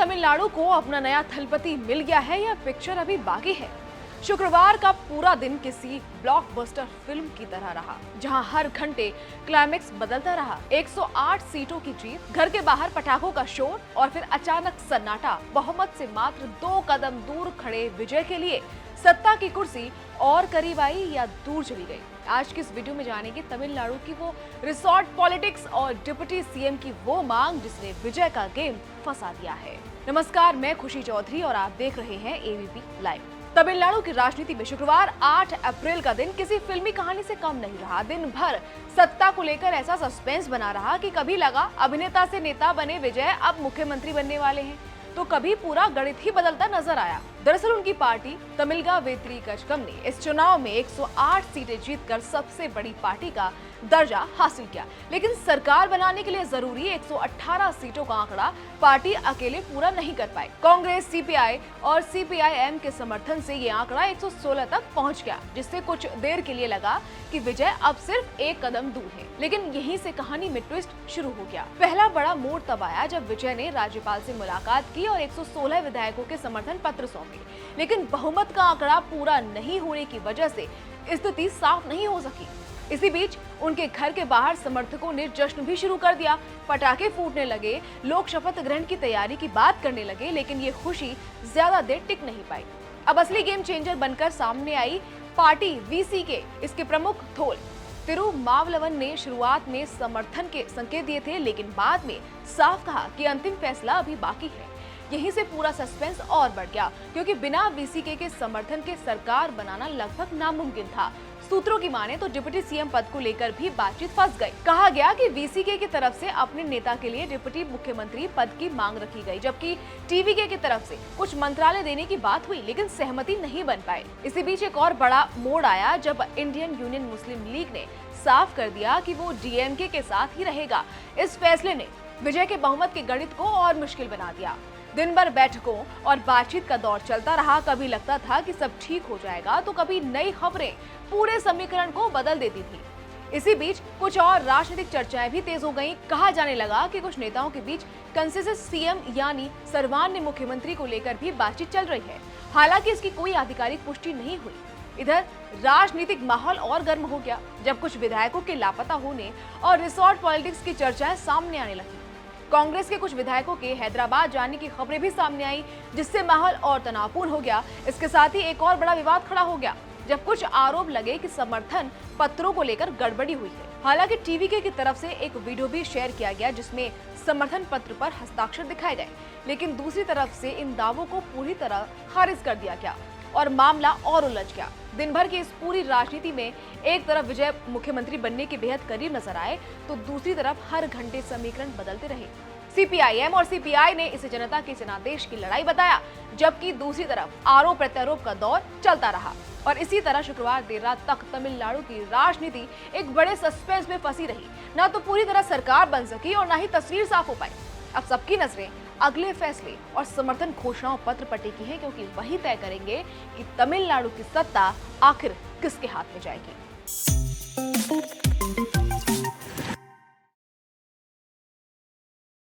तमिलनाडु को अपना नया थलपति मिल गया है या पिक्चर अभी बाकी है? शुक्रवार का पूरा दिन किसी ब्लॉकबस्टर फिल्म की तरह रहा, जहां हर घंटे क्लाइमेक्स बदलता रहा। 108 सीटों की जीत, घर के बाहर पटाखों का शोर और फिर अचानक सन्नाटा। बहुमत से मात्र 2 कदम दूर खड़े विजय के लिए सत्ता की कुर्सी और करीब आई या दूर चली गई। आज की इस वीडियो में जानेंगे तमिलनाडु की वो रिसोर्ट पॉलिटिक्स और डिप्टी सीएम की वो मांग जिसने विजय का गेम फंसा दिया है। नमस्कार, मैं खुशी चौधरी और आप देख रहे हैं एबीपी लाइव। तमिलनाडु की राजनीति में शुक्रवार 8 अप्रैल का दिन किसी फिल्मी कहानी से कम नहीं रहा। दिन भर सत्ता को लेकर ऐसा सस्पेंस बना रहा कि कभी लगा अभिनेता से नेता बने विजय अब मुख्यमंत्री बनने वाले हैं, तो कभी पूरा गणित ही बदलता नजर आया। दरअसल उनकी पार्टी तमिलगा वेत्री कचकम ने इस चुनाव में 108 सीटें जीतकर सबसे बड़ी पार्टी का दर्जा हासिल किया, लेकिन सरकार बनाने के लिए जरूरी 118 सीटों का आंकड़ा पार्टी अकेले पूरा नहीं कर पाई। कांग्रेस, सीपीआई और सीपीआईएम के समर्थन से ये आंकड़ा 116 तक पहुंच गया, जिससे कुछ देर के लिए लगा कि विजय अब सिर्फ 1 कदम दूर है। लेकिन यहीं से कहानी में ट्विस्ट शुरू हो गया। पहला बड़ा मोड़ तब आया जब विजय ने राज्यपाल से मुलाकात की और 116 विधायकों के समर्थन पत्र सौंपे, लेकिन बहुमत का आंकड़ा पूरा नहीं होने की वजह से स्थिति साफ नहीं हो सकी। इसी बीच उनके घर के बाहर समर्थकों ने जश्न भी शुरू कर दिया, पटाखे फूटने लगे, लोग शपथ ग्रहण की तैयारी की बात करने लगे, लेकिन ये खुशी ज्यादा देर टिक नहीं पाई। अब असली गेम चेंजर बनकर सामने आई पार्टी वीसीके। इसके प्रमुख थोल तिरुमावलवन ने शुरुआत में समर्थन के संकेत दिए थे, लेकिन बाद में साफ कहा कि अंतिम फैसला अभी बाकी है। यहीं से पूरा सस्पेंस और बढ़ गया, क्योंकि बिना वीसीके के समर्थन के सरकार बनाना लगभग नामुमकिन था। सूत्रों की माने तो डिप्टी सीएम पद को लेकर भी बातचीत फंस गई। कहा गया कि वीसीके की तरफ से अपने नेता के लिए डिप्टी मुख्यमंत्री पद की मांग रखी गई, जबकि टीवीके की तरफ से कुछ मंत्रालय देने की बात हुई, लेकिन सहमति नहीं बन पाई। इसी बीच एक और बड़ा मोड़ आया जब इंडियन यूनियन मुस्लिम लीग ने साफ कर दिया कि वो डीएमके के साथ ही रहेगा। इस फैसले ने विजय के बहुमत के गणित को और मुश्किल बना दिया। दिन भर बैठकों और बातचीत का दौर चलता रहा। कभी लगता था कि सब ठीक हो जाएगा, तो कभी नई खबरें पूरे समीकरण को बदल देती थी। इसी बीच कुछ और राजनीतिक चर्चाएं भी तेज हो गईं। कहा जाने लगा कि कुछ नेताओं के बीच कंसेंसस सीएम यानी सर्वमान्य मुख्यमंत्री को लेकर भी बातचीत चल रही है। हालांकि इसकी कोई आधिकारिक पुष्टि नहीं हुई। इधर राजनीतिक माहौल और गर्म हो गया जब कुछ विधायकों के लापता होने और रिसोर्ट पॉलिटिक्स की चर्चाएं सामने आने लगी। कांग्रेस के कुछ विधायकों के हैदराबाद जाने की खबरें भी सामने आई, जिससे माहौल और तनावपूर्ण हो गया। इसके साथ ही एक और बड़ा विवाद खड़ा हो गया जब कुछ आरोप लगे कि समर्थन पत्रों को लेकर गड़बड़ी हुई है। हालांकि टीवीके की तरफ से एक वीडियो भी शेयर किया गया जिसमें समर्थन पत्र पर हस्ताक्षर दिखाए गए, लेकिन दूसरी तरफ से इन दावों को पूरी तरह खारिज कर दिया गया और मामला और उलझ गया। दिन भर की इस पूरी राजनीति में एक तरफ विजय मुख्यमंत्री बनने के बेहद करीब नजर आए, तो दूसरी तरफ हर घंटे समीकरण बदलते रहे। सीपीआईएम और सीपीआई ने इसे जनता के जनादेश की लड़ाई बताया, जबकि दूसरी तरफ आरोप प्रत्यारोप का दौर चलता रहा। और इसी तरह शुक्रवार देर रात तक तमिलनाडु की राजनीति एक बड़े सस्पेंस में फंसी रही। न तो पूरी तरह सरकार बन सकी और न ही तस्वीर साफ हो पाई। अब सबकी नजरें अगले फैसले और समर्थन घोषणाओं पत्र पर टिकी हैं, क्योंकि वही तय करेंगे कि तमिलनाडु की सत्ता आखिर किसके हाथ में जाएगी।